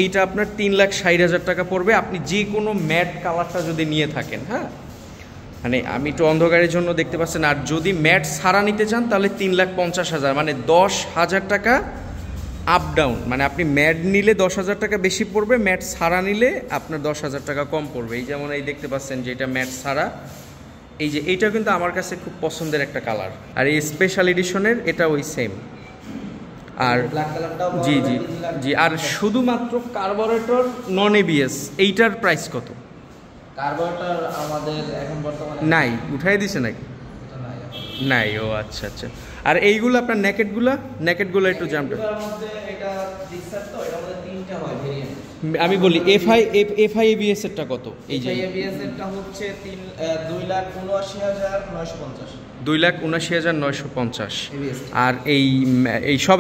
এইটা আপনার 3,60,000 টাকা পড়বে আপনি যে কোনো ম্যাট কালারটা যদি নিয়ে থাকেন। হ্যাঁ, মানে আমি একটু অন্ধকারের জন্য দেখতে পাচ্ছেন। আর যদি ম্যাট ছাড়া নিতে চান তাহলে 3,50,000, মানে 10,000 টাকা আপ ডাউন। মানে আপনি ম্যাট নিলে 10,000 টাকা বেশি পড়বে, ম্যাট ছাড়া নিলে আপনার 10,000 টাকা কম পড়বে। এই যেমন এই দেখতে পাচ্ছেন যে এটা ম্যাট ছাড়া, এই যে এইটা কিন্তু আমার কাছে খুব পছন্দের একটা কালার। আর এই স্পেশাল এডিশনের এটা ওই সেম। আর জি জি জি, আর শুধুমাত্র কার্বোরেটর নন এবিএস এইটার প্রাইস কত? কার্বোরেটর আমাদের এখন বর্তমানে নাই, উঠাই দিছে নাকি? নাই, ও আচ্ছা আচ্ছা। আর এইগুলো আপনার নেকেটগুলো একটু জানবেন। আমি বলি এফআই এবিএস এরটা কত? এই যে এবিএস এরটা হচ্ছে 2,79,950 2,79,950। আর এই সব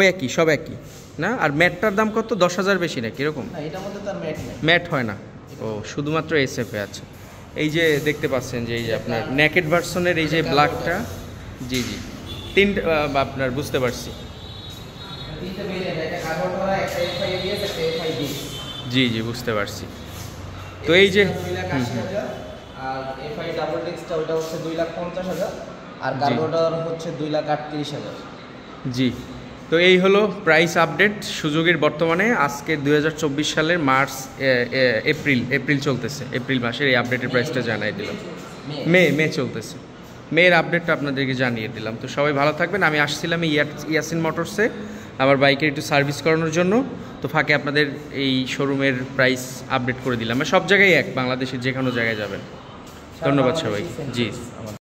একই না? আর ম্যাটটার দাম কত? 10,000 বেশি নাকি এরকম? এটার মধ্যে তার ম্যাট হয় না, ও শুধুমাত্র এসএফে আছে। এই যে দেখতে পাচ্ছেন যে এই যে আপনার নেকেট ভার্সনের এই যে ব্ল্যাকটা, জি জি তিনটা আপনার বুঝতে পারছি। জি জি বুঝতে পারছি। তো এই যে আর এফআই ডাবল ডিস্কটা ওটা হচ্ছে 2,50,000 আর কার্বোরেটর হচ্ছে 2,38,000। জি, তো এই হলো প্রাইস আপডেট সুযোগের বর্তমানে আজকে 2024 সালের মার্চ এপ্রিল চলতেছে, এপ্রিল মাসের এই আপডেটের প্রাইসটা জানাই দিলাম। মে চলতেছে, মেয়ের আপডেটটা আপনাদেরকে জানিয়ে দিলাম। তো সবাই ভালো থাকবেন। আমি আসছিলাম ইয়াসিন মোটরসে আমার বাইকের একটু সার্ভিস করানোর জন্য, তো ফাঁকে আপনাদের এই শোরুমের প্রাইস আপডেট করে দিলাম। সব জায়গায় বাংলাদেশের যে কোনো জায়গায় যাবেন। ধন্যবাদ সবাই। জি।